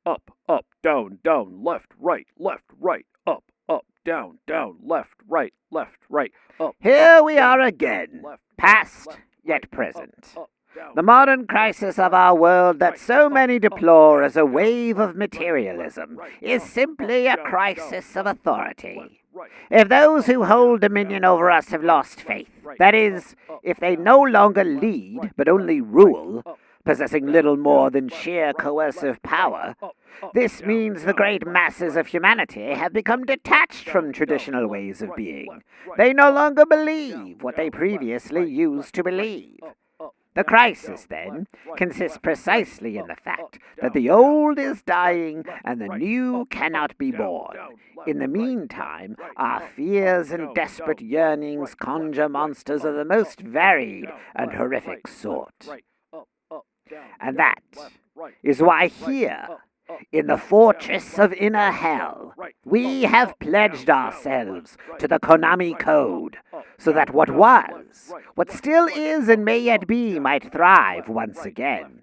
up, up, down, down, left, right, up, down, left, right, up. Here we are again, past yet present. The modern crisis of our world that so many deplore as a wave of materialism is simply a crisis of authority. If those who hold dominion over us have lost faith, that is, if they no longer lead but only rule, possessing little more than sheer coercive power, this means the great masses of humanity have become detached from traditional ways of being. They no longer believe what they previously used to believe. The crisis, then, consists precisely in the fact that the old is dying and the new cannot be born. In the meantime, our fears and desperate yearnings conjure monsters of the most varied and horrific sort. And that is why here, in the fortress of inner hell, we have pledged ourselves to the Konami Code, so that what was, what still is and may yet be, might thrive once again.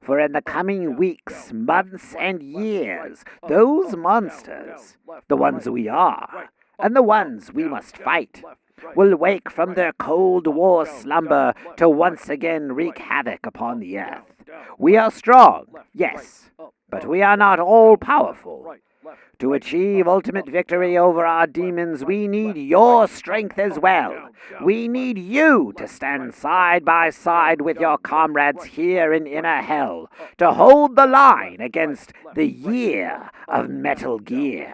For in the coming weeks, months, and years, those monsters, the ones we are, and the ones we must fight, will wake from their Cold War slumber to once again wreak havoc upon the earth. We are strong, yes, but we are not all-powerful. To achieve ultimate victory over our demons, we need your strength as well. We need you to stand side by side with your comrades here in Inner Hell, to hold the line against the year of Metal Gear.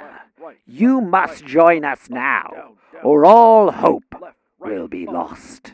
You must join us now, or all hope will be lost.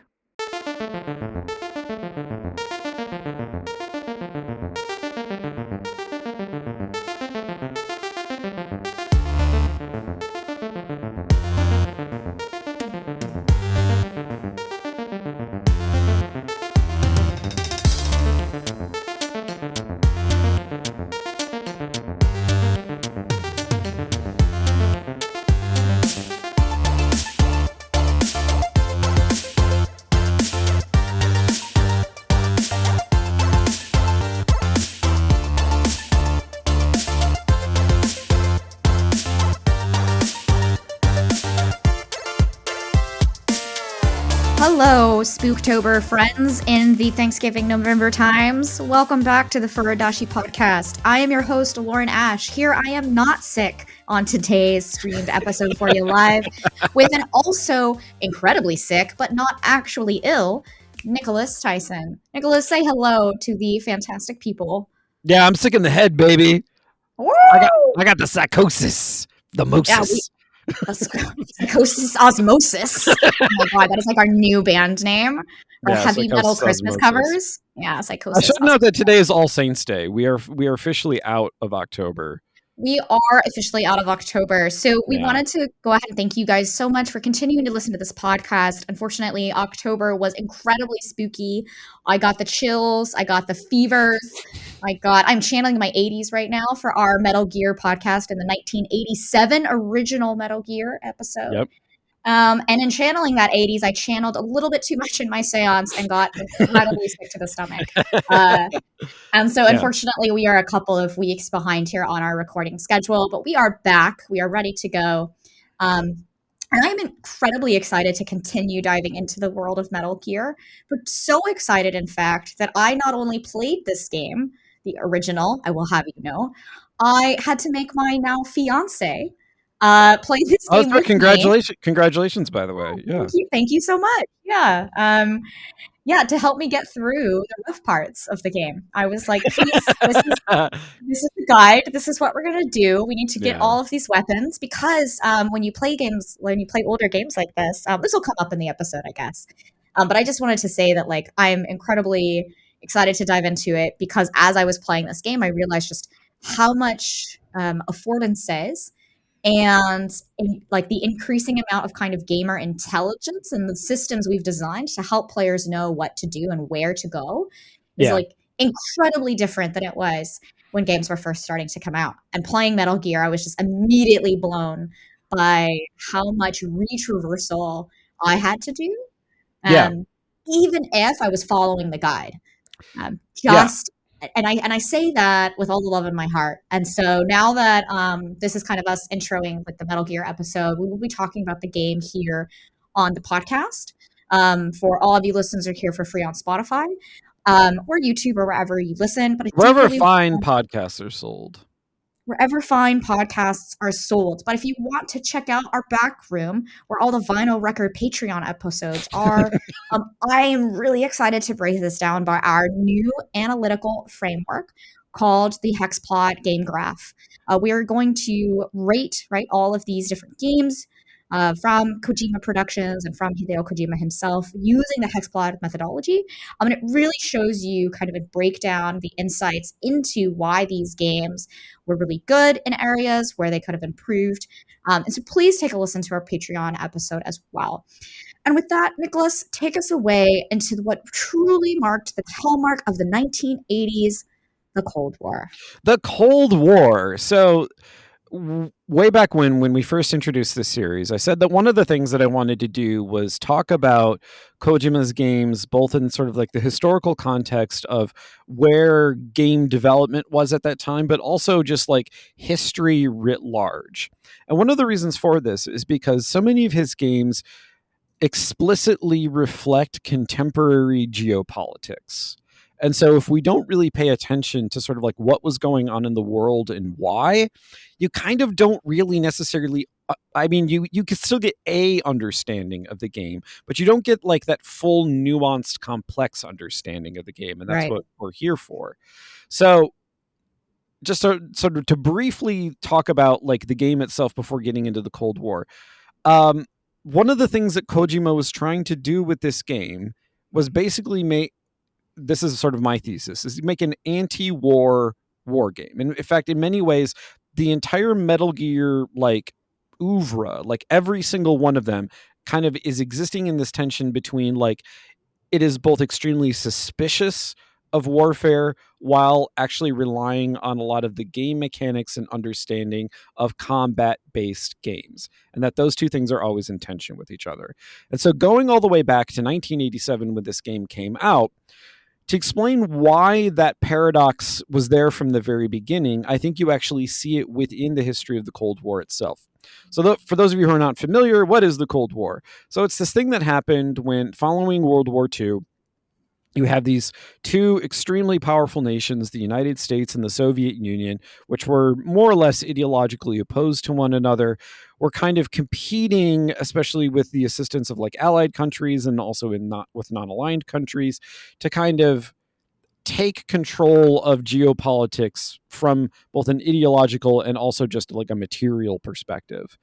Hello, Spooktober friends in the Thanksgiving November times. Welcome back to the Furudashi podcast. I am your host, Lauryn Ash. Here I am not sick on today's streamed episode for you live, with an also incredibly sick, but not actually ill, Nicholas Tyson. Nicholas, say hello to the fantastic people. Yeah, I'm sick in the head, baby. Woo! I got the psychosis, the mosis. Psychosis Osmosis. Oh my god, that is like our new band name. Our heavy metal Christmas covers. Yeah, Psychosis. I should note that today is All Saints Day. We are officially out of October. We are officially out of October. So we wanted to go ahead and thank you guys so much for continuing to listen to this podcast. Unfortunately, October was incredibly spooky. I got the chills. I got the fevers. I'm channeling my 80s right now for our Metal Gear podcast in the 1987 original Metal Gear episode. Yep. And in channeling that 80s, I channeled a little bit too much in my seance and got incredibly sick to the stomach. And so, unfortunately, we are a couple of weeks behind here on our recording schedule, but we are back. We are ready to go. And I'm incredibly excited to continue diving into the world of Metal Gear, but so excited, in fact, that I not only played this game, the original, I will have you know, I had to make my now fiance play this game with Congratulations, by the way. Yeah. Thank you so much. Yeah. To help me get through the rough parts of the game. I was like, please, this is the guide. This is what we're going to do. We need to get all of these weapons because when you play older games like this will come up in the episode, I guess. But I just wanted to say that I'm incredibly excited to dive into it because as I was playing this game, I realized just how much affordance says and the increasing amount of kind of gamer intelligence and the systems we've designed to help players know what to do and where to go is incredibly different than it was when games were first starting to come out. And playing Metal Gear, I was just immediately blown by how much retraversal I had to do, even if I was following the guide. and I say that with all the love in my heart. And so now that this is kind of us introing with the Metal Gear episode, we will be talking about the game here on the podcast. For all of you listeners who are here for free on Spotify or YouTube or wherever you listen. But I do Wherever really fine podcasts are sold. Wherever fine podcasts are sold. But if you want to check out our back room where all the vinyl record Patreon episodes are, I am really excited to break this down by our new analytical framework called the Hexplot Game Graph. We are going to rate all of these different games from Kojima Productions and from Hideo Kojima himself using the Hexplot methodology. And it really shows you kind of a breakdown, the insights into why these games were really good in areas where they could have improved. And so please take a listen to our Patreon episode as well. And with that, Nicholas, take us away into what truly marked the hallmark of the 1980s, the Cold War. The Cold War. So way back when we first introduced this series, I said that one of the things that I wanted to do was talk about Kojima's games, both in sort of like the historical context of where game development was at that time, but also just like history writ large. And one of the reasons for this is because so many of his games explicitly reflect contemporary geopolitics. And so if we don't really pay attention to sort of like what was going on in the world and why, you kind of don't really necessarily, I mean, you can still get a understanding of the game, but you don't get like that full nuanced, complex understanding of the game. And that's what we're here for. So just sort of to briefly talk about like the game itself before getting into the Cold War. One of the things that Kojima was trying to do with this game was basically make, this is sort of my thesis, is make an anti-war war game. And in fact, in many ways, the entire Metal Gear like oeuvre, like every single one of them kind of is existing in this tension between like, it is both extremely suspicious of warfare while actually relying on a lot of the game mechanics and understanding of combat-based games, and that those two things are always in tension with each other. And so going all the way back to 1987 when this game came out, to explain why that paradox was there from the very beginning, I think you actually see it within the history of the Cold War itself. So for those of you who are not familiar, what is the Cold War? So it's this thing that happened when, following World War II, you have these two extremely powerful nations, the United States and the Soviet Union, which were more or less ideologically opposed to one another, were kind of competing, especially with the assistance of like allied countries and also with non-aligned countries, to kind of take control of geopolitics from both an ideological and also just like a material perspective.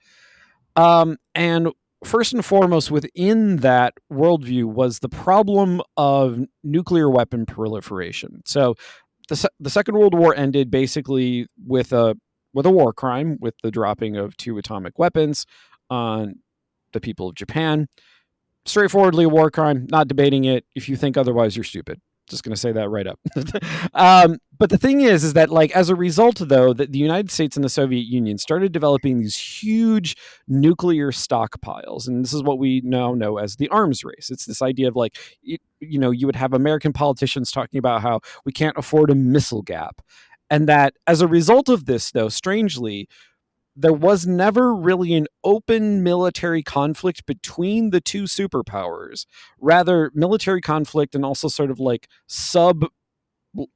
And first and foremost within that worldview was the problem of nuclear weapon proliferation. So the Second World War ended basically with a war crime, with the dropping of 2 atomic weapons on the people of Japan. Straightforwardly a war crime, not debating it. If you think otherwise, you're stupid. Just going to say that right up. But the thing is that like as a result, though, that the United States and the Soviet Union started developing these huge nuclear stockpiles. And this is what we now know as the arms race. It's this idea of like, you would have American politicians talking about how we can't afford a missile gap. And that as a result of this, though, strangely, there was never really an open military conflict between the two superpowers. Rather, military conflict and also sort of like sub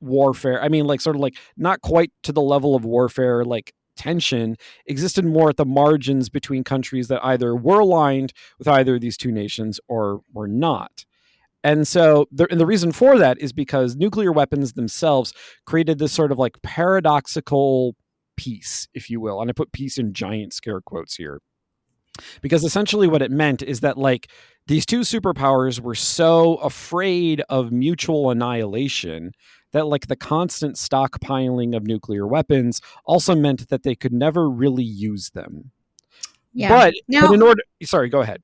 warfare. I mean, like sort of like not quite to the level of warfare, like tension existed more at the margins between countries that either were aligned with either of these two nations or were not. And so the reason for that is because nuclear weapons themselves created this sort of like paradoxical peace, if you will. And I put peace in giant scare quotes here. Because essentially what it meant is that like these two superpowers were so afraid of mutual annihilation that like the constant stockpiling of nuclear weapons also meant that they could never really use them. Yeah. But in order, sorry, go ahead.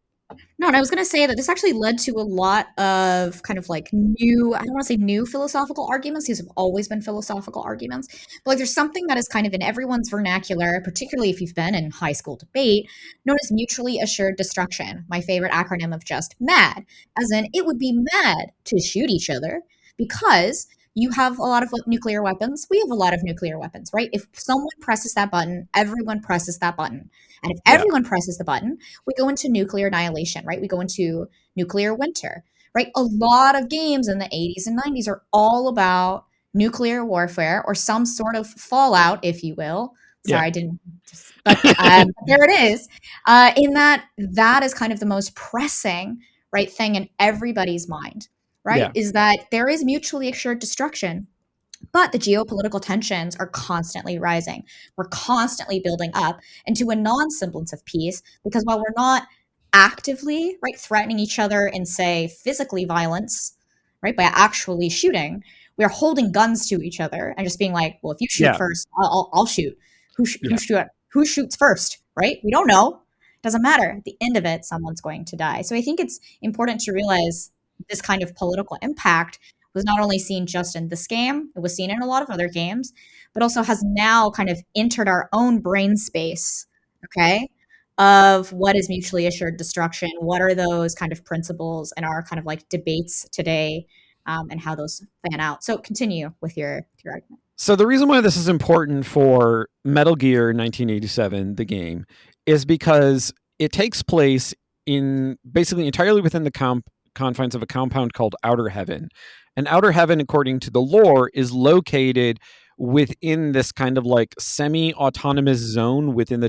No, and I was going to say that this actually led to a lot of kind of like new, I don't want to say new philosophical arguments. These have always been philosophical arguments. But like there's something that is kind of in everyone's vernacular, particularly if you've been in high school debate, known as mutually assured destruction. My favorite acronym of just MAD, as in it would be mad to shoot each other because You have a lot of nuclear weapons. We have a lot of nuclear weapons, right? If someone presses that button, everyone presses that button. And if Yeah. everyone presses the button, we go into nuclear annihilation, right? We go into nuclear winter, right? A lot of games in the 80s and 90s are all about nuclear warfare or some sort of fallout, if you will. Yeah. Sorry, I didn't just, but there it is. In that is kind of the most pressing, right, thing in everybody's mind, right? Yeah. Is that there is mutually assured destruction, but the geopolitical tensions are constantly rising. We're constantly building up into a non-semblance of peace because while we're not actively, right, threatening each other in, say, physically violence, right, by actually shooting, we are holding guns to each other and just being like, well, if you shoot Yeah. first, I'll shoot. Yeah. Who shoots first, right? We don't know. Doesn't matter. At the end of it, someone's going to die. So I think it's important to realize this kind of political impact was not only seen just in this game, it was seen in a lot of other games, but also has now kind of entered our own brain space, okay, of what is mutually assured destruction, what are those kind of principles in our kind of like debates today, and how those fan out. So continue with your argument. So the reason why this is important for Metal Gear 1987, the game, is because it takes place in basically entirely within the confines of a compound called Outer Heaven. And Outer Heaven, according to the lore, is located within this kind of like semi-autonomous zone within the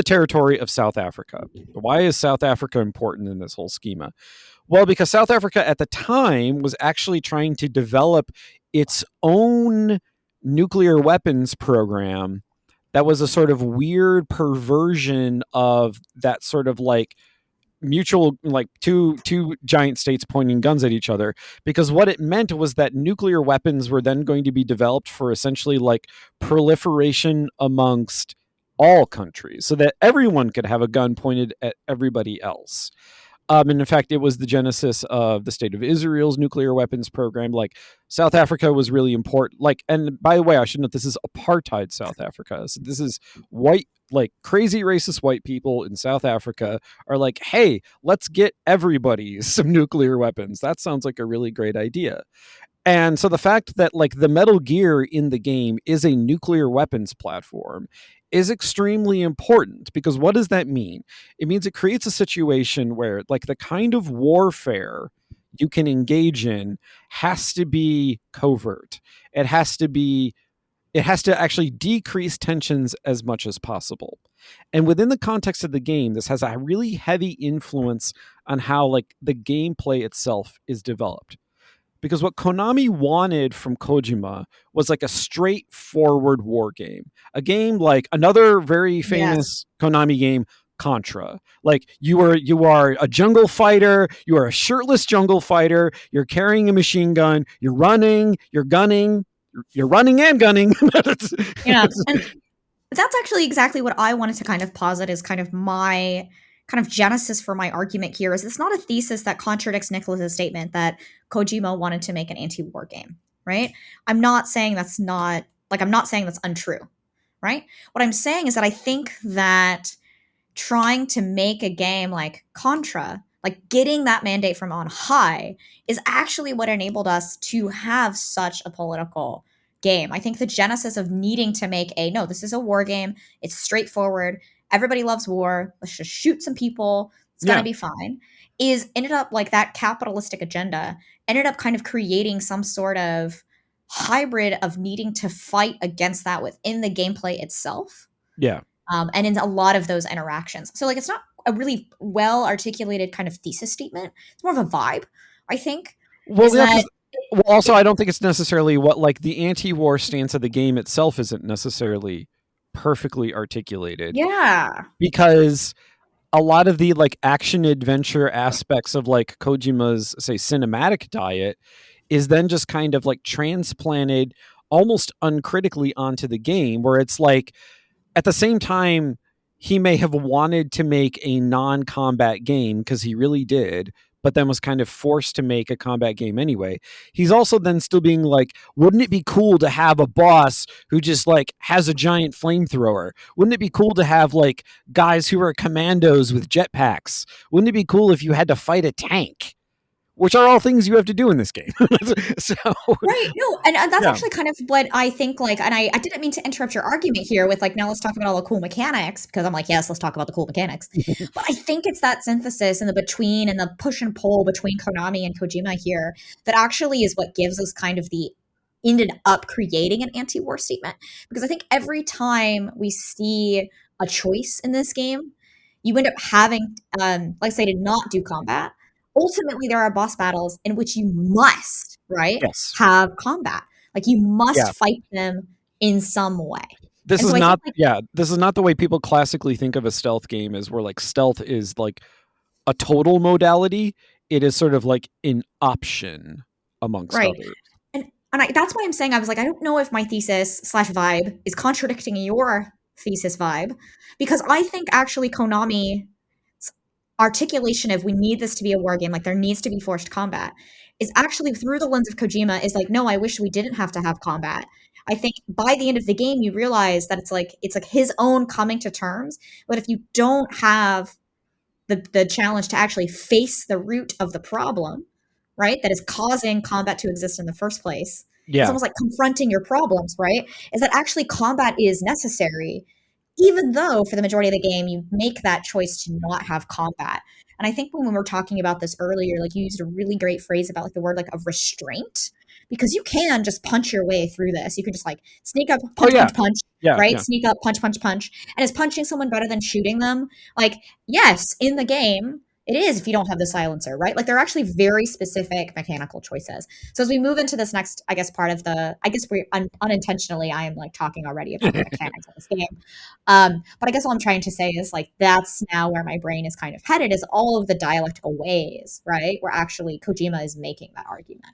territory of South Africa. Why is South Africa important in this whole schema? Well, because South Africa at the time was actually trying to develop its own nuclear weapons program that was a sort of weird perversion of that sort of like mutual, like two giant states pointing guns at each other, because what it meant was that nuclear weapons were then going to be developed for essentially like proliferation amongst all countries so that everyone could have a gun pointed at everybody else. And in fact, it was the genesis of the State of Israel's nuclear weapons program. Like South Africa was really important. Like, and by the way, I should note this is apartheid South Africa. So this is white, like crazy racist white people in South Africa are like, hey, let's get everybody some nuclear weapons. That sounds like a really great idea. And so the fact that like the Metal Gear in the game is a nuclear weapons platform is extremely important, because what does that mean? It means it creates a situation where like the kind of warfare you can engage in has to be covert. It has to actually decrease tensions as much as possible. And within the context of the game, this has a really heavy influence on how like the gameplay itself is developed. Because what Konami wanted from Kojima was like a straightforward war game, a game like another very famous Konami game, Contra. Like you are a jungle fighter, you are a shirtless jungle fighter, you're carrying a machine gun, you're running, you're gunning, you're running and gunning. Yeah, and that's actually exactly what I wanted to kind of posit as kind of my kind of genesis for my argument here. Is it's not a thesis that contradicts Nicholas's statement that Kojima wanted to make an anti-war game, right? I'm not saying that's untrue, right? What I'm saying is that I think that trying to make a game like Contra, like getting that mandate from on high, is actually what enabled us to have such a political game. I think the genesis of needing to make no, this is a war game. It's straightforward. Everybody loves war. Let's just shoot some people. It's going to be fine. Is ended up like that capitalistic agenda ended up kind of creating some sort of hybrid of needing to fight against that within the gameplay itself. Yeah. And in a lot of those interactions. So like it's not a really well articulated kind of thesis statement. It's more of a vibe, I think. Well, also, I don't think it's necessarily what like the anti-war stance of the game itself isn't necessarily perfectly articulated. Yeah. Because a lot of the like action adventure aspects of like Kojima's, say, cinematic diet is then just kind of like transplanted almost uncritically onto the game, where it's like at the same time he may have wanted to make a non-combat game because he really did, but then was kind of forced to make a combat game anyway. He's also then still being like, wouldn't it be cool to have a boss who just like has a giant flamethrower? Wouldn't it be cool to have like guys who are commandos with jetpacks? Wouldn't it be cool if you had to fight a tank? which are all things you have to do in this game. So Right. No, and that's yeah. actually kind of what I think, like, and I didn't mean to interrupt your argument here with like, now let's talk about all the cool mechanics, because I'm like, yes, let's talk about the cool mechanics. But I think it's that synthesis and the between and the push and pull between Konami and Kojima here that actually is what gives us kind of the ended up creating an anti-war statement. Because I think every time we see a choice in this game, you end up having, like I say, to not do combat. Ultimately, there are boss battles in which you must, right, Yes. have combat. Like you Yeah. must fight them in some way. This And is so I think not like this is not the way people classically think of a stealth game, is where like stealth is like a total modality. It is sort of like an option amongst right. others. That's why I'm saying I was like, I don't know if my thesis slash vibe is contradicting your thesis vibe, because I think actually Konami's articulation of we need this to be a war game, like there needs to be forced combat, is actually through the lens of Kojima is like, no, I wish we didn't have to have combat. I think by the end of the game, you realize that it's like his own coming to terms. But if you don't have the challenge to actually face the root of the problem, right? That is causing combat to exist in the first place. It's Yeah. almost like confronting your problems, right? Is that actually combat is necessary, even though for the majority of the game you make that choice to not have combat. And I think when we were talking about this earlier, like you used a really great phrase about like the word like of restraint, because you can just punch your way through this. You can just like sneak up, Oh punch, yeah. punch, punch, Yeah. right? Yeah. Sneak up, punch, punch, punch. And is punching someone better than shooting them? Like, yes, in the game, it is if you don't have the silencer, right? Like, there are actually very specific mechanical choices. So as we move into this next, I guess, part of the, I guess we unintentionally, I am like talking already about the mechanics of this game. But I guess all I'm trying to say is like, that's now where my brain is kind of headed, is all of the dialectical ways, right? Where actually Kojima is making that argument.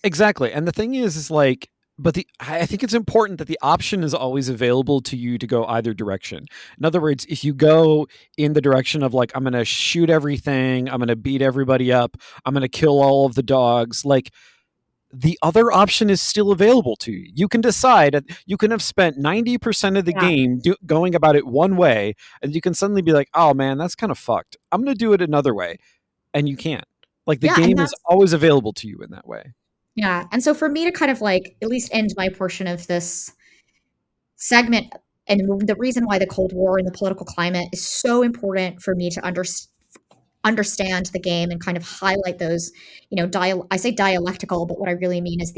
Exactly. And the thing is like, but I think it's important that the option is always available to you to go either direction. In other words, if you go in the direction of like, I'm going to shoot everything, I'm going to beat everybody up, I'm going to kill all of the dogs, like the other option is still available to you. You can decide, you can have spent 90% of the Yeah. game going about it one way, and you can suddenly be like, oh man, that's kind of fucked. I'm going to do it another way. And you can't. Like the Yeah. And game is that's, always available to you in that way. yeah. And so for me to kind of like at least end my portion of this segment, and the reason why the Cold War and the political climate is so important for me to understand the game and kind of highlight those, I say dialectical, but what I really mean is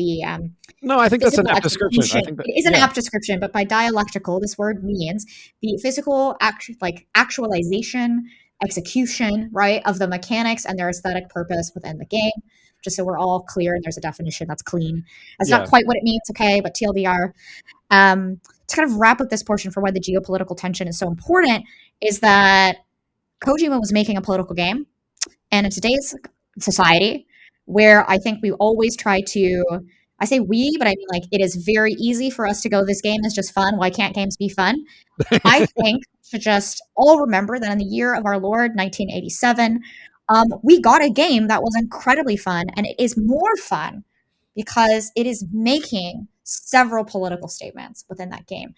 No, I the think that's an physical apt description. I execution. think that, It is an yeah. apt description, but by dialectical, this word means the physical actualization, execution, right, of the mechanics and their aesthetic purpose within the game. Just so we're all clear and there's a definition that's clean. That's not Yeah. quite what it means, okay, but TLDR. To kind of wrap up this portion for why the geopolitical tension is so important is that Kojima was making a political game, and in today's society, where I think we always try to, I say we, but I mean like it is very easy for us to go, this game is just fun. Why can't games be fun? I think to just all remember that in the year of our Lord, 1987, we got a game that was incredibly fun, and it is more fun because it is making several political statements within that game.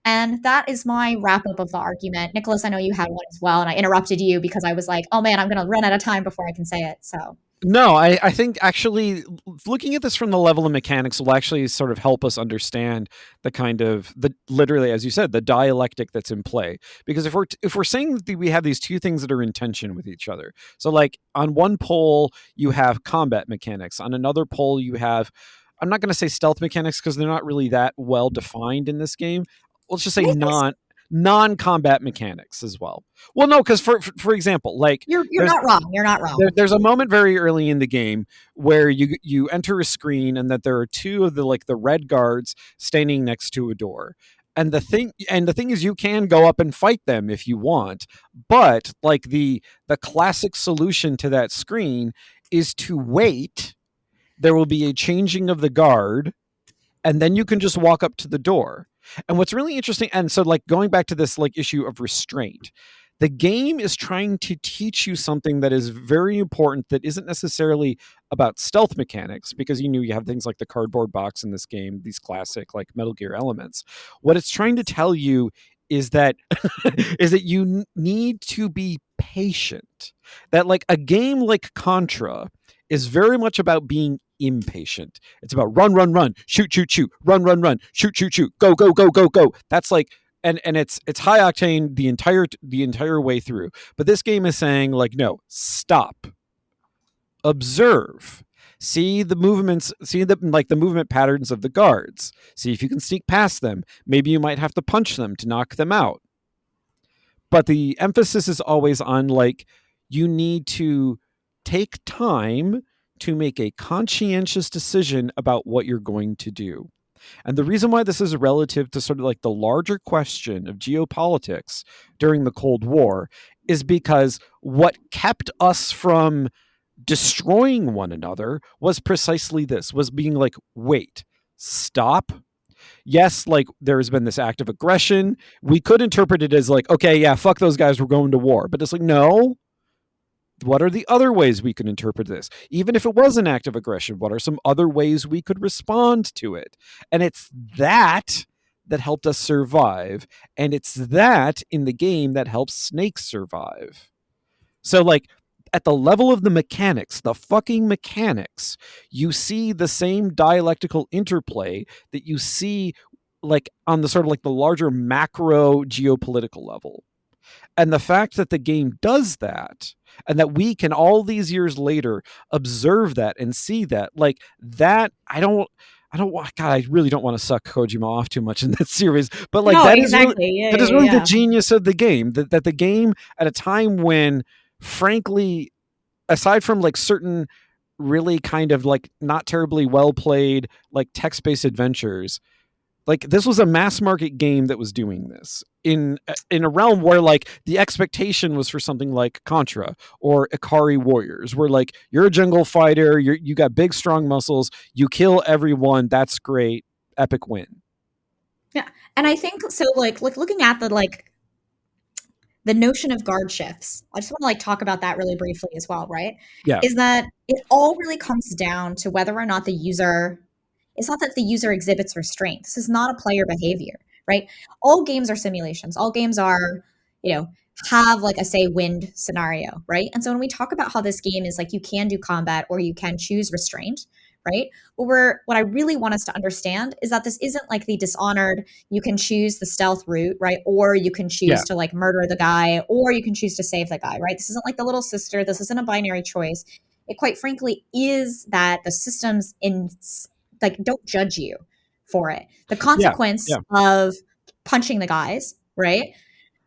And that is my wrap up of the argument. Nicholas, I know you had one as well, and I interrupted you because I was like, oh man, I'm going to run out of time before I can say it. So, No, I think actually looking at this from the level of mechanics will actually sort of help us understand the kind of literally, as you said, the dialectic that's in play. Because if we're saying that we have these two things that are in tension with each other, so like on one pole you have combat mechanics, on another pole you have, I'm not going to say stealth mechanics because they're not really that well defined in this game. Let's just say but I guess non-combat mechanics as well. Well, no, because for example, like you're there's not wrong. You're not wrong. there's a moment very early in the game where you enter a screen and that there are two of the red guards standing next to a door. And the thing is, you can go up and fight them if you want, but like the classic solution to that screen is to wait. There will be a changing of the guard, and then you can just walk up to the door. And what's really interesting, and so like going back to this like issue of restraint, the game is trying to teach you something that is very important that isn't necessarily about stealth mechanics, because you have things like the cardboard box in this game, these classic like Metal Gear elements. What it's trying to tell you is that is that you need to be patient. That like a game like Contra is very much about being impatient. It's about run, run, run, shoot, shoot, shoot, run, run, run, shoot, shoot, shoot, go, go, go, go, go. That's like, and it's high octane the entire way through. But this game is saying like, no, stop, observe, see the movements, see the movement patterns of the guards, see if you can sneak past them. Maybe you might have to punch them to knock them out. But the emphasis is always on like, you need to take time to make a conscientious decision about what you're going to do. And the reason why this is relative to sort of like the larger question of geopolitics during the Cold War is because what kept us from destroying one another was precisely this, was being like, wait, stop. Yes, like there's been this act of aggression. We could interpret it as like, okay, yeah, fuck those guys, we're going to war. But it's like, no, what are the other ways we can interpret this? Even if it was an act of aggression, what are some other ways we could respond to it? And it's that helped us survive. And it's that in the game that helps Snake survive. So, like, at the level of the mechanics, the fucking mechanics, you see the same dialectical interplay that you see, like, on the sort of like the larger macro geopolitical level. And the fact that the game does that, and that we can all these years later observe that and see that, like that, I don't want, God, I really don't want to suck Kojima off too much in that series, but like No, that exactly. is really the genius of the game. That the game at a time when, frankly, aside from like certain really kind of like not terribly well played like text-based adventures, like this was a mass market game that was doing this in a realm where like the expectation was for something like Contra or Ikari Warriors, where like you're a jungle fighter, you got big strong muscles, you kill everyone, that's great, epic win. Yeah, and I think so. Like looking at the notion of guard shifts, I just want to like talk about that really briefly as well, right? Yeah. Is that it all really comes down to whether or not the user, it's not that the user exhibits restraint. This is not a player behavior, right? All games are simulations. All games are, have like a say wind scenario, right? And so when we talk about how this game is like you can do combat or you can choose restraint, right? What I really want us to understand is that this isn't like the Dishonored, you can choose the stealth route, right? Or you can choose to like murder the guy, or you can choose to save the guy, right? This isn't like the little sister. This isn't a binary choice. It quite frankly is that the systems like don't judge you for it. The consequence of punching the guys, right?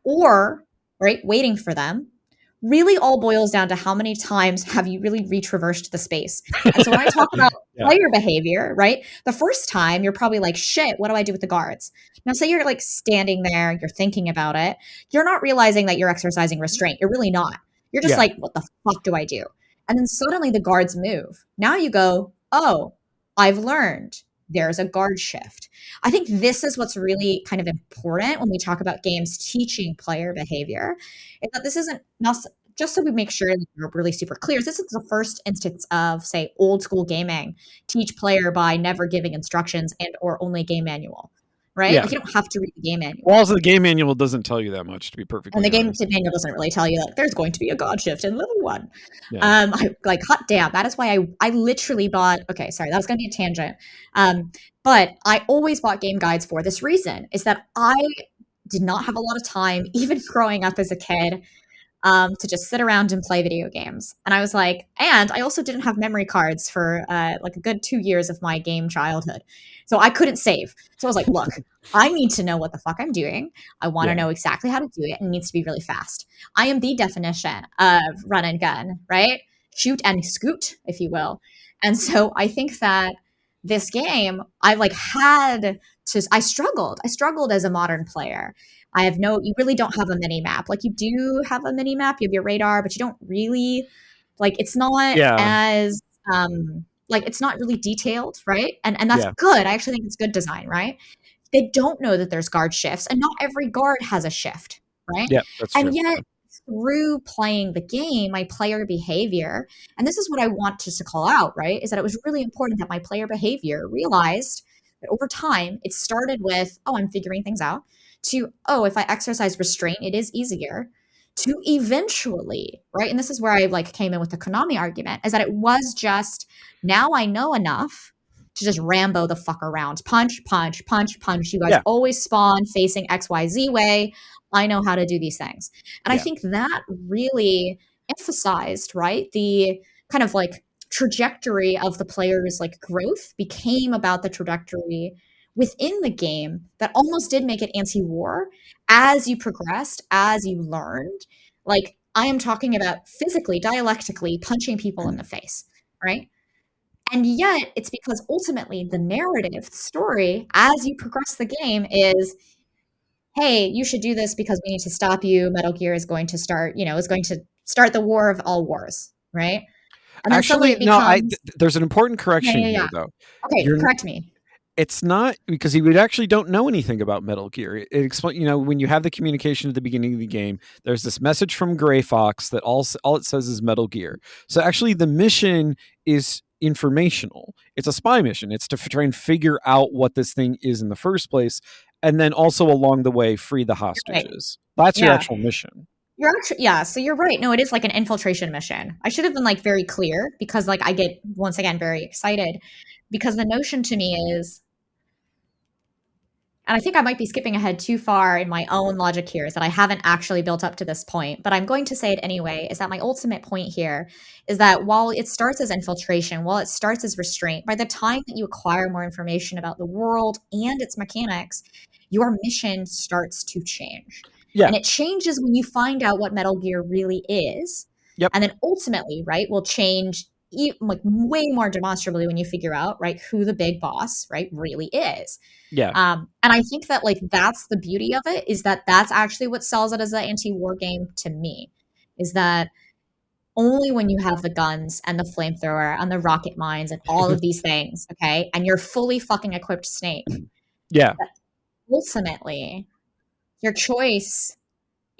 Or, right, waiting for them, really all boils down to how many times have you really retraversed the space. And so when I talk about player behavior, right, the first time you're probably like, shit, what do I do with the guards? Now say you're like standing there, you're thinking about it, you're not realizing that you're exercising restraint. You're really not. You're just like, what the fuck do I do? And then suddenly the guards move. Now you go, oh, I've learned. There's a guard shift. I think this is what's really kind of important when we talk about games teaching player behavior, is that this isn't just so we make sure that we're really super clear. This is the first instance of, say, old school gaming, teach player by never giving instructions and or only game manual, right? Yeah. Like you don't have to read the game manual. Well, also the game manual doesn't tell you that much, to be perfectly honest. And the honest. game manual doesn't really tell you that there's going to be a god shift in level 1. Yeah. Like hot damn. That is why I literally bought. Okay, sorry, that was going to be a tangent. But I always bought game guides for this reason: is that I did not have a lot of time, even growing up as a kid, to just sit around and play video games. And I was like, and I also didn't have memory cards for like a good 2 years of my game childhood. So I couldn't save. So I was like, look, I need to know what the fuck I'm doing. I want to know exactly how to do it. And it needs to be really fast. I am the definition of run and gun, right? Shoot and scoot, if you will. And so I think that this game, I struggled. I struggled as a modern player. You really don't have a mini map. Like you do have a mini map, you have your radar, but you don't really, like, it's not as, like, it's not really detailed, right? And that's good. I actually think it's good design, right? They don't know that there's guard shifts, and not every guard has a shift, right? Yeah, that's true. And yet, through playing the game, my player behavior, and this is what I want to call out, right, is that it was really important that my player behavior realized that over time, it started with, oh, I'm figuring things out, to, oh, if I exercise restraint, it is easier, to eventually, right? And this is where I like came in with the Konami argument, is that it was just, now I know enough to just Rambo the fuck around. Punch, punch, punch, punch. You guys Yeah. always spawn facing XYZ way. I know how to do these things. And I Yeah. think that really emphasized, right, the kind of like trajectory of the player's like growth became about the trajectory within the game that almost did make it anti-war as you progressed, as you learned. Like, I am talking about physically, dialectically punching people in the face, right? And yet, it's because ultimately the narrative, the story, as you progress the game is, hey, you should do this because we need to stop you. Metal Gear is going to start, is going to start the war of all wars, right? And then suddenly Actually, it no, becomes, there's an important yeah, correction yeah, here, yeah. though. Okay, correct me. It's not because you would actually don't know anything about Metal Gear. It explain, when you have the communication at the beginning of the game, there's this message from Gray Fox that all it says is Metal Gear. So actually, the mission is informational. It's a spy mission. It's to try and figure out what this thing is in the first place, and then also along the way free the Right. hostages. That's your Yeah. actual mission. You're actually, yeah, so you're right. No, it is like an infiltration mission. I should have been like very clear because like I get once again very excited because the notion to me is, and I think I might be skipping ahead too far in my own logic here, is that I haven't actually built up to this point, but I'm going to say it anyway, is that my ultimate point here is that while it starts as infiltration, while it starts as restraint, by the time that you acquire more information about the world and its mechanics, your mission starts to change. Yeah. And it changes when you find out what Metal Gear really is. Yep. And then ultimately, right, will change like way more demonstrably when you figure out, right, who the big boss, right, really is. Yeah. And I think that like that's the beauty of it, is that that's actually what sells it as an anti-war game to me, is that only when you have the guns and the flamethrower and the rocket mines and all of these things, okay, and you're fully fucking equipped Snake, Yeah. ultimately your choice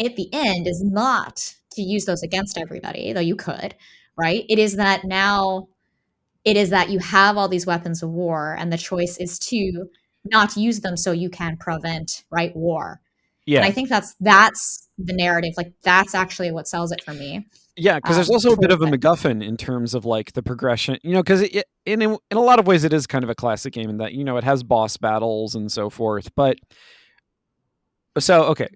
at the end is not to use those against everybody, though you could, right? It is that now you have all these weapons of war and the choice is to not use them so you can prevent, right, war. Yeah. And I think that's the narrative. Like that's actually what sells it for me. Yeah, because there's also a bit of a MacGuffin in terms of like the progression, because in a lot of ways it is kind of a classic game in that it has boss battles and so forth. But so okay,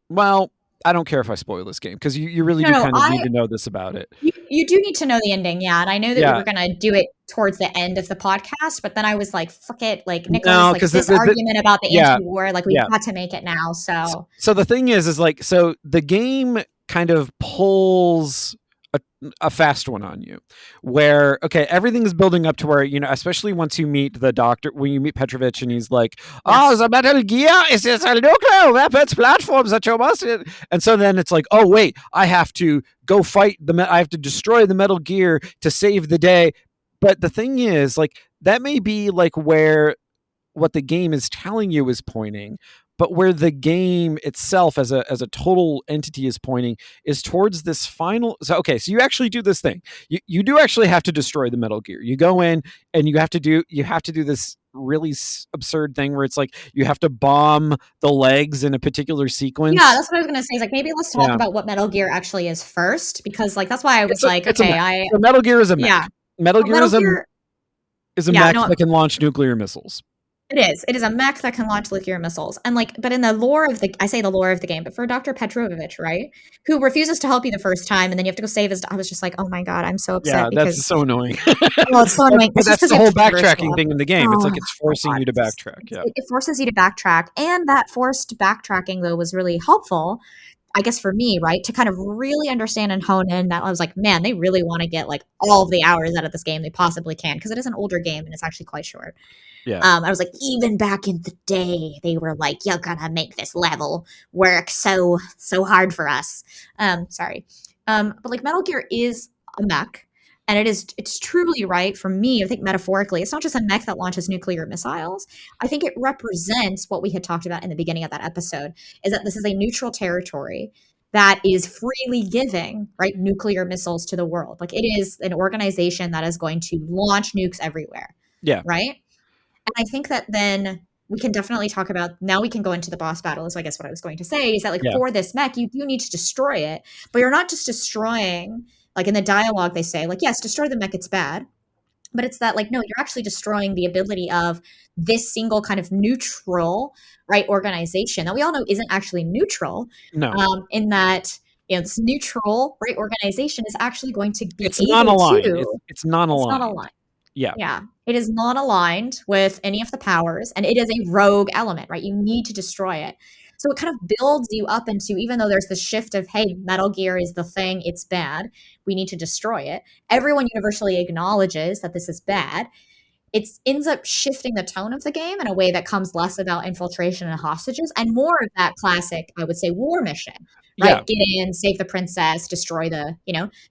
well, I don't care if I spoil this game because you really do kind of need to know this about it. You do need to know the ending, yeah. And I know that we were gonna do it towards the end of the podcast, but then I was like, "Fuck it!" Like Nicholas, like this argument about the anti-war, like we've got to make it now. So the thing is like so the game kind of pulls a fast one on you where okay, everything's building up to where especially once you meet the doctor, when you meet Petrovich and he's like, oh, the Metal Gear is a nuclear weapons platforms that you must, and so then it's like, oh wait, I have to go fight I have to destroy the Metal Gear to save the day. But the thing is, like, that may be like where what the game is telling you is pointing, but where the game itself as a total entity is pointing is towards this final. So okay, so you actually do this thing. You do actually have to destroy the Metal Gear. You go in and you have to do this really absurd thing where it's like you have to bomb the legs in a particular sequence. Yeah, that's what I was gonna say. Is like maybe let's talk about what Metal Gear actually is first, because like that's why I was so Metal Gear is a mech. Yeah. Metal Gear is a mech that can launch nuclear missiles. It is a mech that can launch nuclear missiles. And like, but in the lore of I say the lore of the game, but for Dr. Petrovich, right, who refuses to help you the first time, and then you have to go save his. I was just like, oh my god, I'm so upset. Yeah, that's so annoying. Well, it's so annoying. But that's the whole backtracking thing in the game. It's like it's forcing you to backtrack. Yeah, it forces you to backtrack, and that forced backtracking though was really helpful, I guess, for me, right, to kind of really understand and hone in that I was like, man, they really want to get like all of the hours out of this game they possibly can, because it is an older game and it's actually quite short. Yeah. I was like, even back in the day, they were like, you're gonna make this level work so hard for us. Sorry. But like Metal Gear is a mech, and it's truly, right, for me, I think metaphorically, it's not just a mech that launches nuclear missiles. I think it represents what we had talked about in the beginning of that episode, is that this is a neutral territory that is freely giving, right, nuclear missiles to the world. Like it is an organization that is going to launch nukes everywhere. Yeah. Right? And I think that then we can definitely talk about, now we can go into the boss battle, is I guess what I was going to say, is that like for this mech, you do need to destroy it, but you're not just destroying, like in the dialogue they say, like, yes, destroy the mech, it's bad. But it's that, like, no, you're actually destroying the ability of this single kind of neutral, right, organization that we all know isn't actually neutral. No. In that, this neutral, right, organization is actually going to be It's able non-aligned. to. It's non-aligned. It's not aligned. Yeah. Yeah. It is not aligned with any of the powers, and it is a rogue element, right? You need to destroy it. So it kind of builds you up into, even though there's this shift of, hey, Metal Gear is the thing, it's bad, we need to destroy it. Everyone universally acknowledges that this is bad. It ends up shifting the tone of the game in a way that comes less about infiltration and hostages and more of that classic, I would say, war mission, right? Yeah. Get in, save the princess, destroy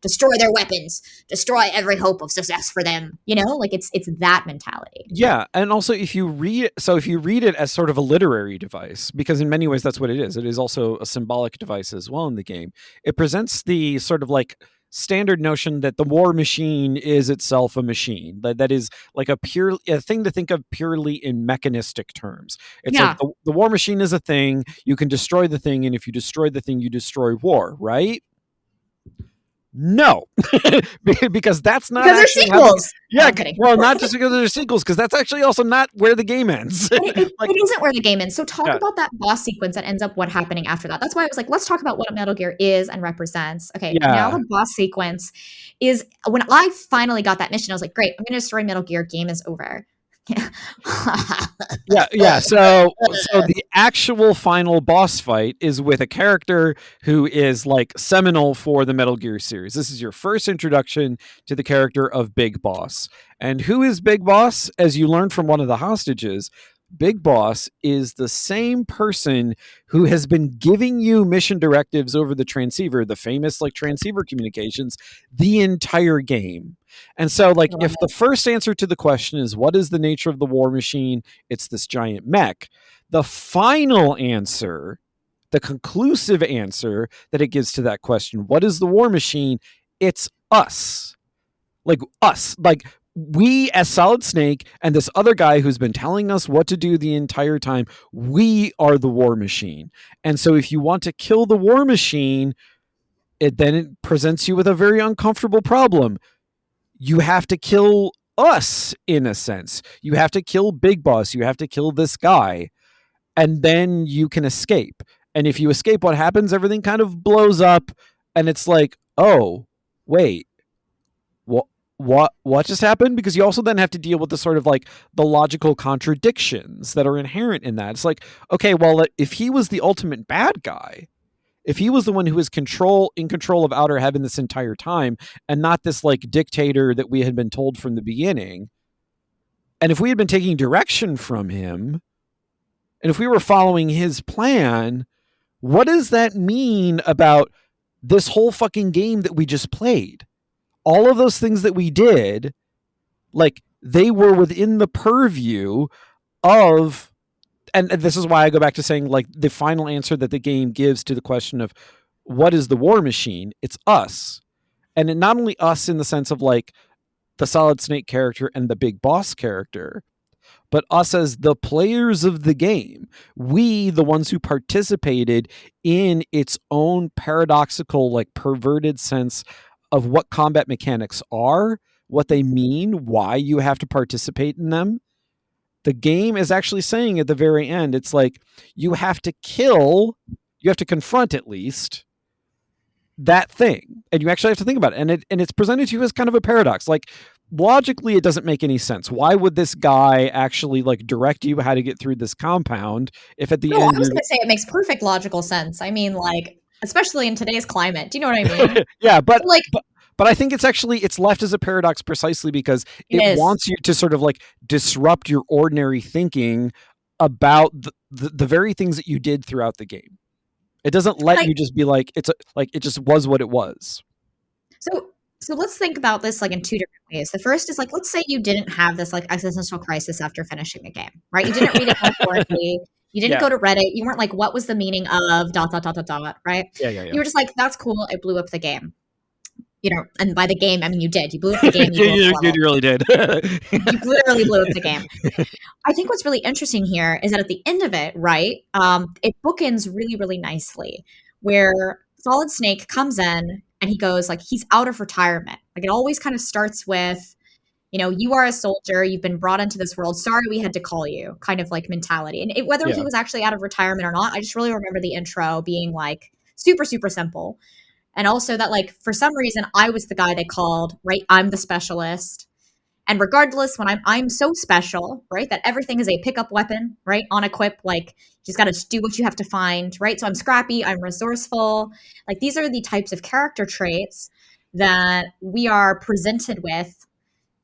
destroy their weapons, destroy every hope of success for them. Like it's that mentality. Yeah, and also if you read it as sort of a literary device, because in many ways that's what it is also a symbolic device as well in the game. It presents the sort of like standard notion that the war machine is itself a machine, that is like a thing to think of purely in mechanistic terms. It's like the war machine is a thing, you can destroy the thing, and if you destroy the thing, you destroy war, right? No, because that's not because there's sequels. Well, not just because there's sequels, because that's actually also not where the game ends. It isn't where the game ends. So talk about that boss sequence that ends up what happening after that. That's why I was like, let's talk about what Metal Gear is and represents. Okay, now the boss sequence is, when I finally got that mission, I was like, great, I'm going to destroy Metal Gear, game is over. Yeah. So the actual final boss fight is with a character who is like seminal for the Metal Gear series. This is your first introduction to the character of Big Boss. And who is Big Boss? As you learned from one of the hostages, Big Boss is the same person who has been giving you mission directives over the transceiver, the famous like transceiver communications, the entire game. And so like if the first answer to the question is what is the nature of the war machine, it's this giant mech. The final answer, the conclusive answer that it gives to that question, what is the war machine? It's us. Like us. Like we as Solid Snake and this other guy who's been telling us what to do the entire time, we are the war machine. And so if you want to kill the war machine, it presents you with a very uncomfortable problem. You have to kill us, in a sense. You have to kill Big Boss. You have to kill this guy. And then you can escape. And if you escape, what happens? Everything kind of blows up. And it's like, oh, wait. What just happened? Because you also then have to deal with the sort of like the logical contradictions that are inherent in that. It's like, okay, well, if he was the ultimate bad guy, if he was the one who was in control of Outer Heaven this entire time and not this like dictator that we had been told from the beginning, and if we had been taking direction from him, and if we were following his plan, what does that mean about this whole fucking game that we just played? All of those things that we did, like they were within the purview of, and this is why I go back to saying like the final answer that the game gives to the question of what is the war machine? It's us. And not only us in the sense of like the Solid Snake character and the Big Boss character, but us as the players of the game. We, the ones who participated in its own paradoxical, like perverted sense of what combat mechanics are, what they mean, why you have to participate in them. The game is actually saying at the very end, it's like, you have to confront at least that thing. And you actually have to think about it. And it's presented to you as kind of a paradox. Like, logically, it doesn't make any sense. Why would this guy actually like direct you how to get through this compound if at the end... I was going to say it makes perfect logical sense. I mean, like, especially in today's climate. Do you know what I mean? Yeah, but I think it's left as a paradox precisely because it wants you to sort of like disrupt your ordinary thinking about the very things that you did throughout the game. It doesn't let you just be like, it just was what it was. So let's think about this like in two different ways. The first is like, let's say you didn't have this like existential crisis after finishing the game, right? You didn't read it metaphorically. You didn't go to Reddit. You weren't like, what was the meaning of ... right? Yeah. You were just like, that's cool. It blew up the game. and by the game, I mean, you did. You blew up the game, you blew up the level. You really did. You literally blew up the game. I think what's really interesting here is that at the end of it, right, it bookends really, really nicely, where Solid Snake comes in and he goes, like, he's out of retirement. Like, it always kind of starts with, you are a soldier, you've been brought into this world, sorry we had to call you, kind of like mentality. And whether he was actually out of retirement or not, I just really remember the intro being like super, super simple. And also that, like, for some reason, I was the guy they called, right? I'm the specialist. And regardless, when I'm so special, right, that everything is a pickup weapon, right, on equip, like, you just got to do what you have to find, right? So I'm scrappy, I'm resourceful. Like, these are the types of character traits that we are presented with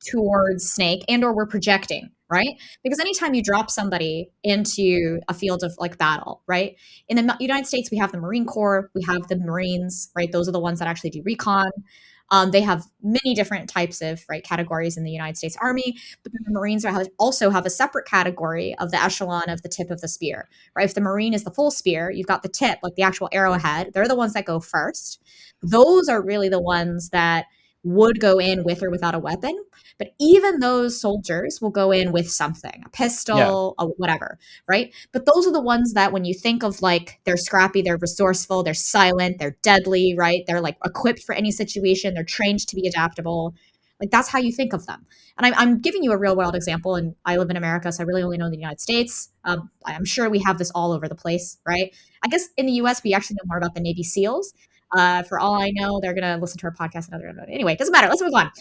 towards Snake, and or we're projecting, right? Because anytime you drop somebody into a field of like battle, right? In the United States, we have the Marine Corps, we have the Marines, right? Those are the ones that actually do recon. They have many different types of categories in the United States Army, but the Marines also have a separate category of the echelon of the tip of the spear, right? If the Marine is the full spear, you've got the tip, like the actual arrowhead. They're the ones that go first. Those are really the ones that would go in with or without a weapon. But even those soldiers will go in with something, a pistol, whatever, right? But those are the ones that when you think of like they're scrappy, they're resourceful, they're silent, they're deadly, right? They're like equipped for any situation. They're trained to be adaptable. Like that's how you think of them. And I'm giving you a real world example, and I live in America, so I really only know the United States. I'm sure we have this all over the place, right? I guess in the US, we actually know more about the Navy SEALs. For all I know, they're going to listen to our podcast. Anyway, it doesn't matter. Let's move on.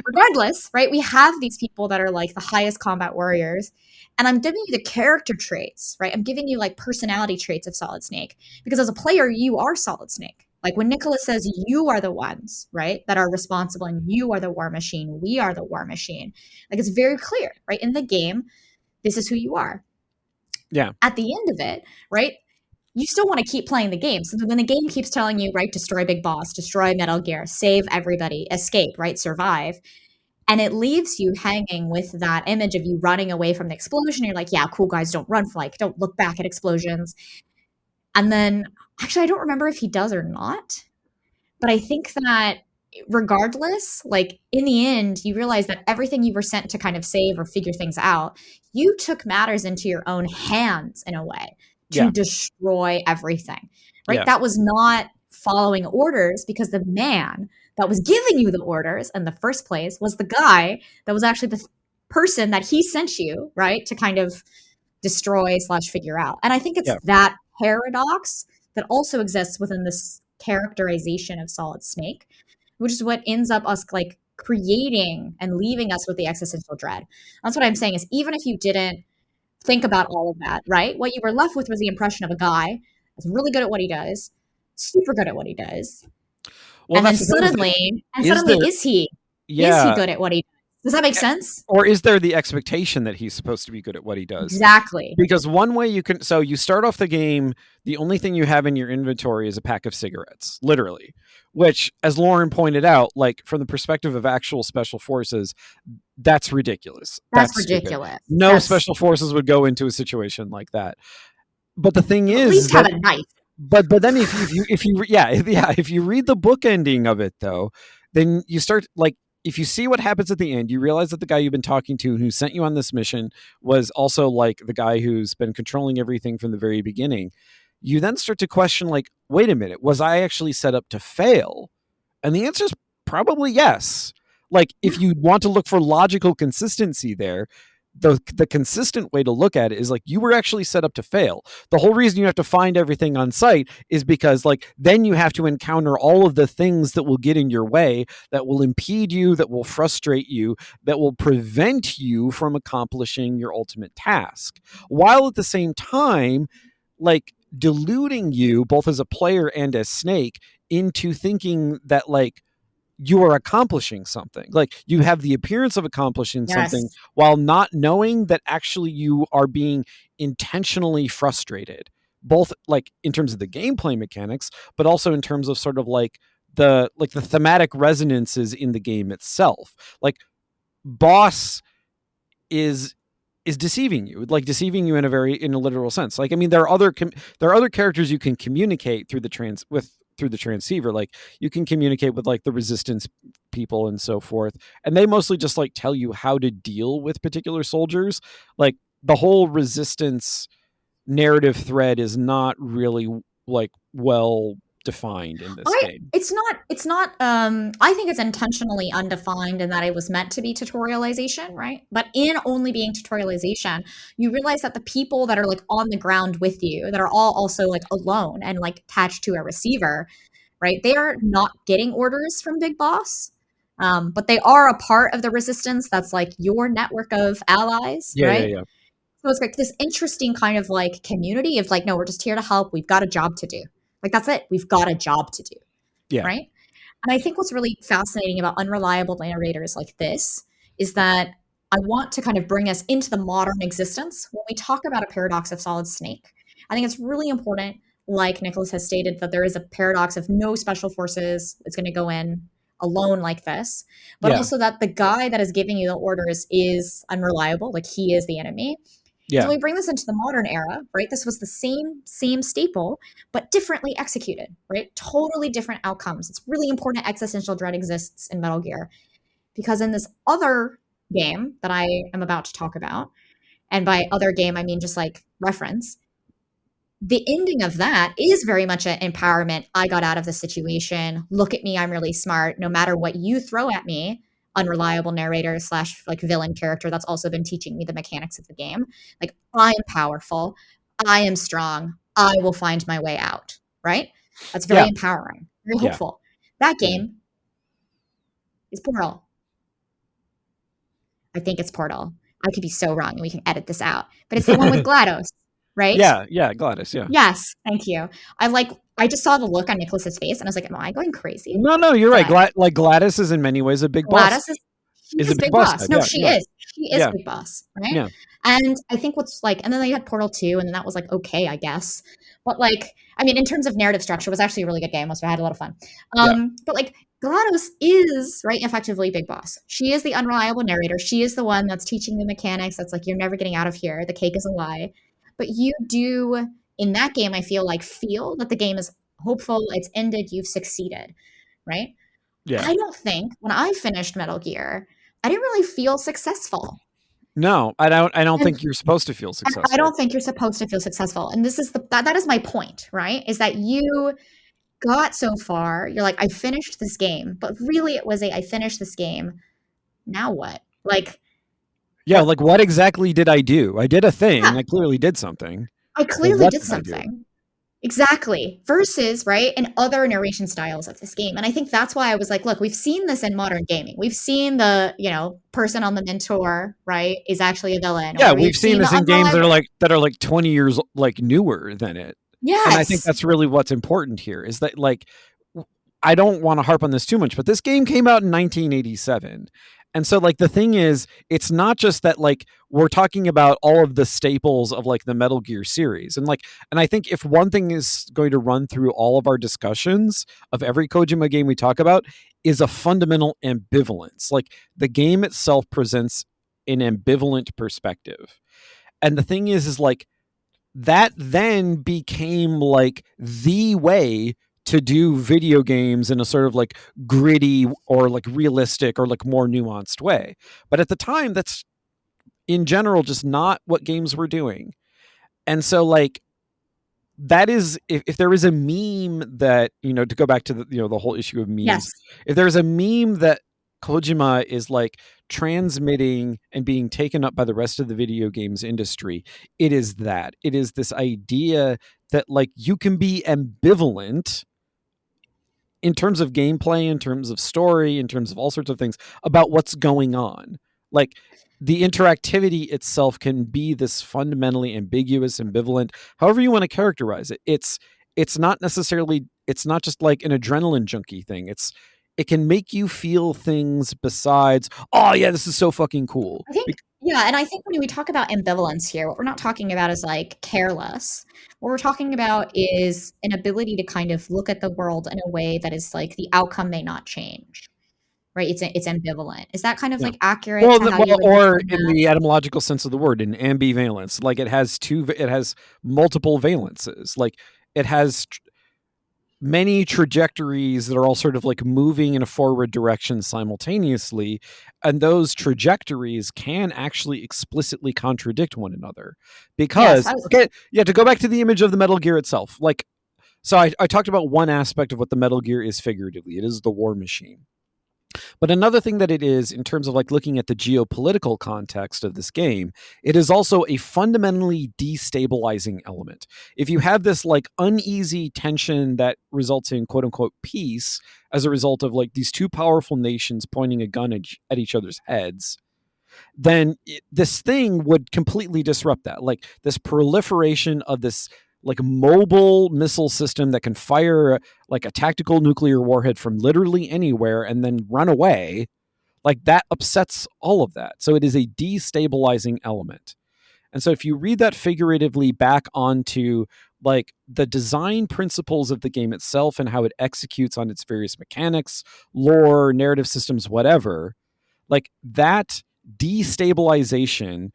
Regardless, right, we have these people that are like the highest combat warriors. And I'm giving you the character traits, right? I'm giving you like personality traits of Solid Snake. Because as a player, you are Solid Snake. Like when Nicholas says you are the ones, right, that are responsible and you are the war machine, we are the war machine. Like it's very clear, right? In the game, this is who you are. Yeah. At the end of it, right, you still want to keep playing the game. So when the game keeps telling you, right, destroy Big Boss, destroy Metal Gear, save everybody, escape, right, survive, and it leaves you hanging with that image of you running away from the explosion. You're like, yeah, cool guys don't run, like, don't look back at explosions. And then, actually, I don't remember if he does or not, but I think that regardless, like in the end, you realize that everything you were sent to kind of save or figure things out, you took matters into your own hands in a way to destroy everything, right? That was not following orders, because the man that was giving you the orders in the first place was the guy that was actually the person that he sent you, right, to kind of destroy / figure out. And I think it's that paradox that also exists within this characterization of Solid Snake, which is what ends up us like creating and leaving us with the existential dread. That's what I'm saying is, even if you didn't think about all of that, right? What you were left with was the impression of a guy that's really good at what he does, super good at what he does. Well, and then suddenly, is he good at what he does? Does that make sense? Or is there the expectation that he's supposed to be good at what he does? Exactly. Because one way you can, so you start off the game, the only thing you have in your inventory is a pack of cigarettes, literally, which, as Lauren pointed out, like from the perspective of actual special forces, that's ridiculous. That's ridiculous. Stupid. No special forces would go into a situation like that. But the thing is, at least have a knife. But then if you read the book ending of it though, then you start like, if you see what happens at the end, you realize that the guy you've been talking to who sent you on this mission was also like the guy who's been controlling everything from the very beginning. You then start to question, like, wait a minute, was I actually set up to fail? And the answer is probably yes. Like, if you want to look for logical consistency there, the consistent way to look at it is like, you were actually set up to fail. The whole reason you have to find everything on site is because like then you have to encounter all of the things that will get in your way, that will impede you, that will frustrate you, that will prevent you from accomplishing your ultimate task, while at the same time like deluding you both as a player and as Snake into thinking that like you are accomplishing something. Like you have the appearance of accomplishing something while not knowing that actually you are being intentionally frustrated, both like in terms of the gameplay mechanics, but also in terms of sort of like the thematic resonances in the game itself. Like Boss is deceiving you, like deceiving you in a literal sense. Like, I mean, there are other characters you can communicate through with through the transceiver. Like you can communicate with like the resistance people and so forth, and they mostly just like tell you how to deal with particular soldiers. Like the whole resistance narrative thread is not really like well defined in this game. I think it's intentionally undefined in that it was meant to be tutorialization, right? But in only being tutorialization, you realize that the people that are like on the ground with you, that are all also like alone and like attached to a receiver, right? They are not getting orders from Big Boss. But they are a part of the resistance that's like your network of allies, right? Yeah. So it's like this interesting kind of like community of like, no, we're just here to help. We've got a job to do. Like, that's it. We've got a job to do. Yeah. Right. And I think what's really fascinating about unreliable narrators like this is that I want to kind of bring us into the modern existence. When we talk about a paradox of Solid Snake, I think it's really important, like Nicholas has stated, that there is a paradox of no special forces. It's going to go in alone like this, but Yeah. also that the guy that is giving you the orders is unreliable. Like he is the enemy. Yeah. So we bring this into the modern era, right? This was the same staple, but differently executed, right? Totally different outcomes. It's really important existential dread exists in Metal Gear because in this other game that I am about to talk about, and by other game, I mean just like reference, the ending of that is very much an empowerment. I got out of the situation. Look at me. I'm really smart. No matter what you throw at me, unreliable narrator / like villain character that's also been teaching me the mechanics of the game. Like, I am powerful. I am strong. I will find my way out. Right? That's very empowering, very hopeful. That game is Portal. I think it's Portal. I could be so wrong, and we can edit this out. But it's the one with GLaDOS, right? Yeah, GLaDOS, yeah. Yes, thank you. I just saw the look on Nicholas's face, and I was like, "Am I going crazy?" No, you're right. Like GLaDOS is in many ways a big boss. GLaDOS is a big boss. Type. No, she is. She is Big Boss, right? Yeah. And I think what's like, and then they had Portal 2, and that was like okay, I guess. But like, I mean, in terms of narrative structure, it was actually a really good game. So I had a lot of fun. But like, GLaDOS is right, effectively Big Boss. She is the unreliable narrator. She is the one that's teaching the mechanics. That's like, you're never getting out of here. The cake is a lie. But you do in that game, I feel that the game is hopeful. It's ended. You've succeeded, right? Yeah. I don't think when I finished Metal Gear, I didn't really feel successful. No, I don't think you're supposed to feel successful. I don't think you're supposed to feel successful. And this is that is my point, right? Is that you got so far, you're like, I finished this game, but really it was I finished this game. Now what? Like, yeah, like what exactly did I do? I did a thing. Yeah. I clearly did something. I clearly did something. Exactly. Versus, right, in other narration styles of this game. And I think that's why I was like, look, we've seen this in modern gaming. We've seen the, person on the mentor, right, is actually a villain. Yeah, we've seen this in games that are like 20 years like newer than it. Yes. And I think that's really what's important here is that like I don't want to harp on this too much, but this game came out in 1987. And so like the thing is, it's not just that like we're talking about all of the staples of like the Metal Gear series. And I think if one thing is going to run through all of our discussions of every Kojima game we talk about is a fundamental ambivalence. Like the game itself presents an ambivalent perspective. And the thing is like that then became like the way to do video games in a sort of like gritty or like realistic or like more nuanced way. But at the time, that's in general just not what games were doing. And so like that is if there is a meme that, to go back to the whole issue of memes, yes. If there's a meme that Kojima is like transmitting and being taken up by the rest of the video games industry, it is that. It is this idea that like you can be ambivalent in terms of gameplay, in terms of story, in terms of all sorts of things about what's going on. Like the interactivity itself can be this fundamentally ambiguous, ambivalent, however you want to characterize it. It's not necessarily, it's not just like an adrenaline junkie thing. It can make you feel things besides, oh yeah, this is so fucking cool. And I think when we talk about ambivalence here, what we're not talking about is like careless. What we're talking about is an ability to kind of look at the world in a way that is like the outcome may not change, right? It's ambivalent. Is that kind of like accurate? Or in the etymological sense of the word, in ambivalence, like it has multiple valences. Like it has many trajectories that are all sort of like moving in a forward direction simultaneously, and those trajectories can actually explicitly contradict one another. Yes, Because, I was. okay, yeah, to go back to the image of the Metal Gear itself, like, so I talked about one aspect of what the Metal Gear is figuratively. It is the war machine. But another thing that it is, in terms of like looking at the geopolitical context of this game, it is also a fundamentally destabilizing element. If you have this like uneasy tension that results in quote unquote peace as a result of like these two powerful nations pointing a gun at each other's heads, then this thing would completely disrupt that. Like this proliferation of this like mobile missile system that can fire like a tactical nuclear warhead from literally anywhere and then run away, like that upsets all of that. So it is a destabilizing element. And so if you read that figuratively back onto like the design principles of the game itself and how it executes on its various mechanics, lore, narrative systems, whatever, like that destabilization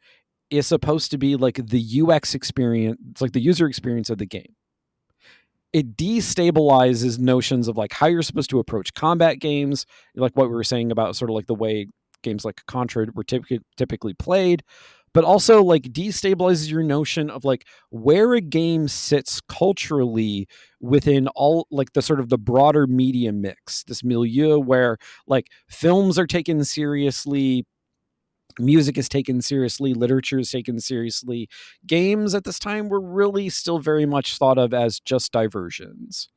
is supposed to be like the UX experience, it's like the user experience of the game. It destabilizes notions of like how you're supposed to approach combat games, like what we were saying about sort of like the way games like Contra were typically played, but also like destabilizes your notion of like where a game sits culturally within all like the sort of the broader media mix, this milieu where like films are taken seriously, music is taken seriously, literature is taken seriously. Games at this time were really still very much thought of as just diversions.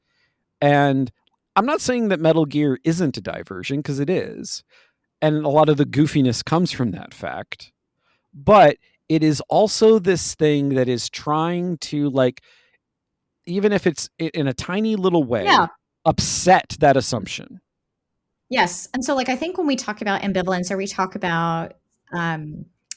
And I'm not saying that Metal Gear isn't a diversion, because it is. And a lot of the goofiness comes from that fact. But it is also this thing that is trying to, like, even if it's in a tiny little way, Yeah. upset that assumption. Yes. And so, like, I think when we talk about ambivalence or we talk about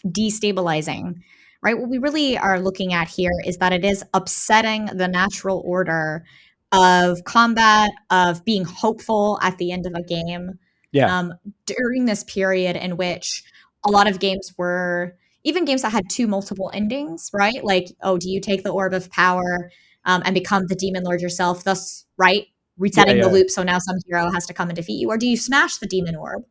destabilizing, right, what we really are looking at here is that it is upsetting the natural order of combat, of being hopeful at the end of a game. Yeah. During this period in which a lot of games were, even games that had two multiple endings, right? Like, oh, do you take the orb of power and become the demon lord yourself, thus, right, resetting the loop, so now some hero has to come and defeat you? Or do you smash the demon orb,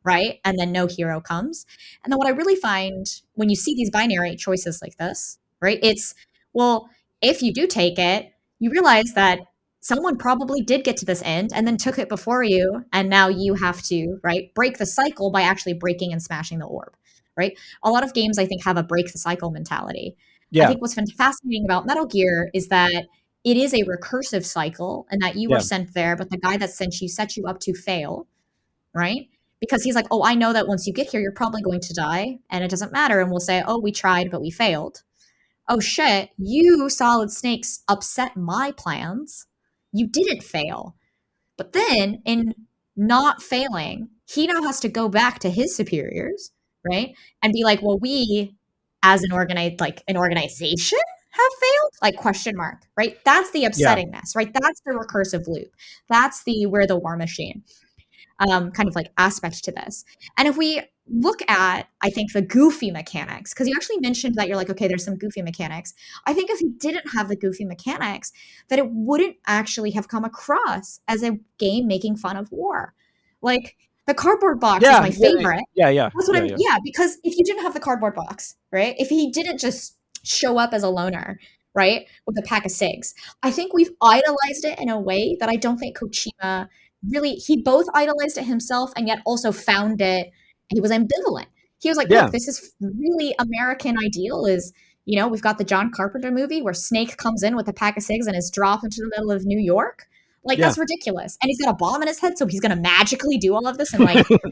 right, and then no hero comes? And then what I really find when you see these binary choices like this, right, it's, well, if you do take it, you realize that someone probably did get to this end and then took it before you, and now you have to, right, break the cycle by actually breaking and smashing the orb, right? A lot of games, I think, have a break the cycle mentality. I Yeah. think what's fascinating about Metal Gear is that it is a recursive cycle, and that you were Yeah. sent there, but the guy that sent you set you up to fail, right? Because he's like, oh, I know that once you get here, you're probably going to die, and it doesn't matter. And we'll say, oh, we tried, but we failed. Oh, shit, you, Solid Snakes, upset my plans. You didn't fail. But then, in not failing, he now has to go back to his superiors, right? And be like, well, we, as an organization, have failed? Like, question mark, right? That's the upsettingness, right? That's the recursive loop. That's the we're the war machine kind of like aspect to this. And if we look at, I think, the goofy mechanics, because you actually mentioned that you're like, okay, there's some goofy mechanics. I think if you didn't have the goofy mechanics, that it wouldn't actually have come across as a game making fun of war. Like, the cardboard box is my favorite. Yeah. That's what yeah, because if you didn't have the cardboard box, right? If he didn't just show up as a loner, right, with a pack of cigs, I think we've idolized it in a way that I don't think Kojima really, he both idolized it himself and yet also found it, he was ambivalent. He was like, look, this is really American ideal is, you know, we've got the John Carpenter movie where Snake comes in with a pack of cigs and is dropped into the middle of New York. Like, that's ridiculous. And he's got a bomb in his head, so he's going to magically do all of this in like 20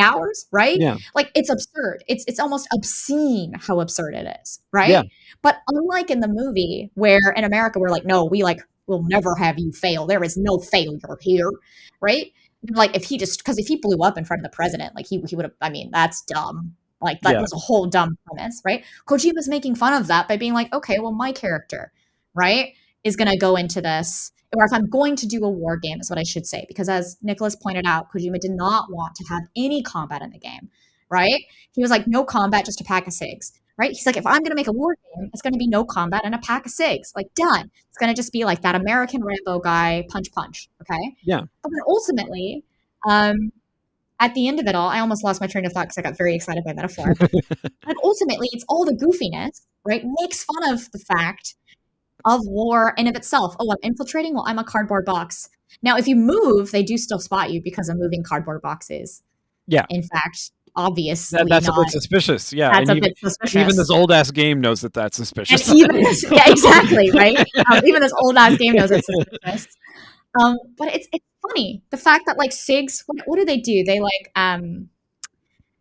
hours, right? Yeah. Like, it's absurd. It's almost obscene how absurd it is, right? Yeah. But unlike in the movie where in America we're like, no, we like, we'll never have you fail. There is no failure here, right? Like, if he just, because if he blew up in front of the president, like he would have, I mean, that's dumb. Like, that was a whole dumb premise, right? Kojima's making fun of that by being like, okay, well, my character, right, is going to go into this, or if I'm going to do a war game is what I should say, because as Nicholas pointed out, Kojima did not want to have any combat in the game, right? He was like, no combat, just a pack of cigs. right? He's like, if I'm going to make a war game, it's going to be no combat and a pack of SIGs. Like, done. It's going to just be like that American Rambo guy, punch, punch. Okay. Yeah. But then ultimately, at the end of it all, I almost lost my train of thought because I got very excited by metaphor. But ultimately, it's all the goofiness, right? Makes fun of the fact of war in of itself. Oh, I'm infiltrating? Well, I'm a cardboard box. Now, if you move, they do still spot you because of moving cardboard boxes. Yeah. In fact, obviously that's not. A bit suspicious. Yeah. That's and a bit suspicious. Even this old ass game knows that that's suspicious. And even this, yeah, exactly, right? Even this old ass game knows it's suspicious. But it's funny. The fact that like SIGs, what do? They like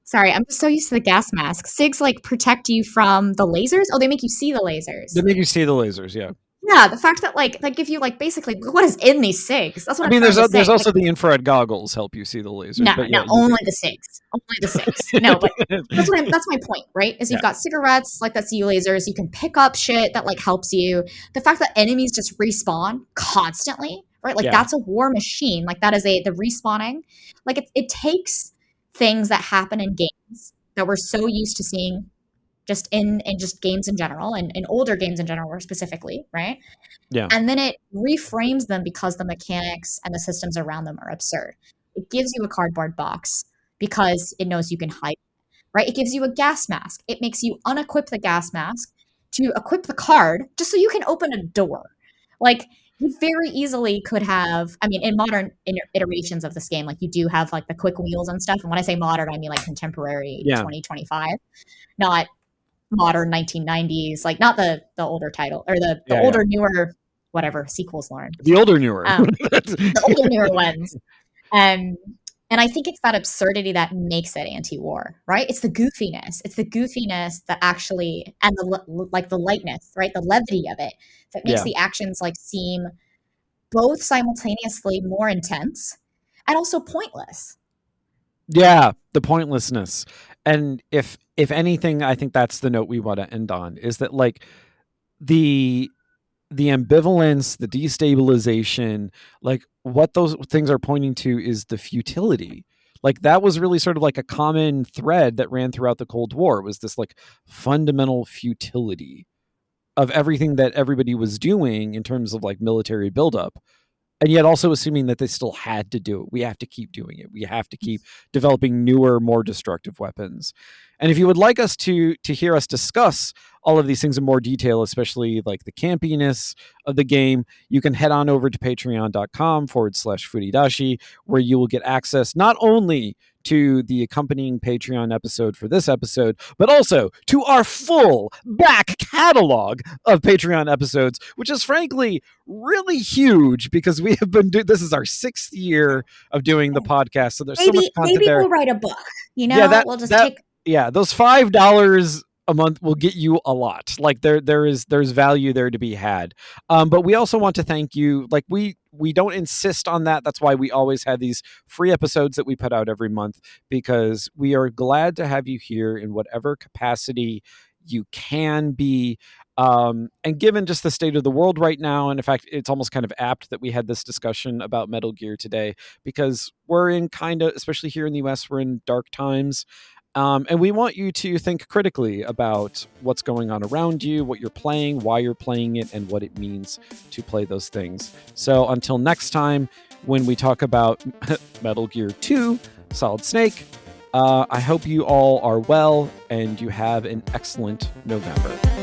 sorry, I'm just so used to the gas mask. SIGs like protect you from the lasers. Oh, they make you see the lasers. They make you see the lasers, yeah. Yeah, the fact that like they give you like basically what is in these SIGs. That's what there's also the infrared goggles help you see the lasers. No, only the SIGs. Only the SIGs. No, but that's my point, right? Is you've got cigarettes like that see lasers. You can pick up shit that like helps you. The fact that enemies just respawn constantly, right? Like that's a war machine. Like that is the respawning. Like it takes things that happen in games that we're so used to seeing just in just games in general and in older games in general specifically, right? Yeah. And then it reframes them because the mechanics and the systems around them are absurd. It gives you a cardboard box because it knows you can hide, right? It gives you a gas mask. It makes you unequip the gas mask to equip the card just so you can open a door. Like you very easily could have, I mean, in modern iterations of this game, like you do have like the quick wheels and stuff. And when I say modern, I mean like contemporary 2025, not modern 1990s, like not the older title or the older, newer, whatever sequels, Lauren. The older, newer. The older, newer ones. And I think it's that absurdity that makes it anti-war, right? It's the goofiness. It's the goofiness that actually, and the lightness, right? The levity of it that makes the actions like seem both simultaneously more intense and also pointless. Yeah, the pointlessness. And if anything, I think that's the note we want to end on, is that like the ambivalence, the destabilization, like what those things are pointing to is the futility. Like that was really sort of like a common thread that ran throughout the Cold War, was this like fundamental futility of everything that everybody was doing in terms of like military buildup. And yet also assuming that they still had to do it. We have to keep doing it. We have to keep developing newer, more destructive weapons. And if you would like us to hear us discuss all of these things in more detail, especially like the campiness of the game, you can head on over to patreon.com/Furidashi, where you will get access not only to the accompanying Patreon episode for this episode, but also to our full back catalog of Patreon episodes, which is frankly really huge because we have been this is our 6th year of doing the podcast. So there's so much content maybe there. We'll write a book, we'll just take. Yeah, those $5 a month will get you a lot. Like there's value there to be had. But we also want to thank you. Like we don't insist on that. That's why we always have these free episodes that we put out every month, because we are glad to have you here in whatever capacity you can be. And given just the state of the world right now, and in fact, it's almost kind of apt that we had this discussion about Metal Gear today, because we're in especially here in the US, we're in dark times. And we want you to think critically about what's going on around you, what you're playing, why you're playing it, and what it means to play those things. So until next time, when we talk about Metal Gear 2, Solid Snake, I hope you all are well and you have an excellent November.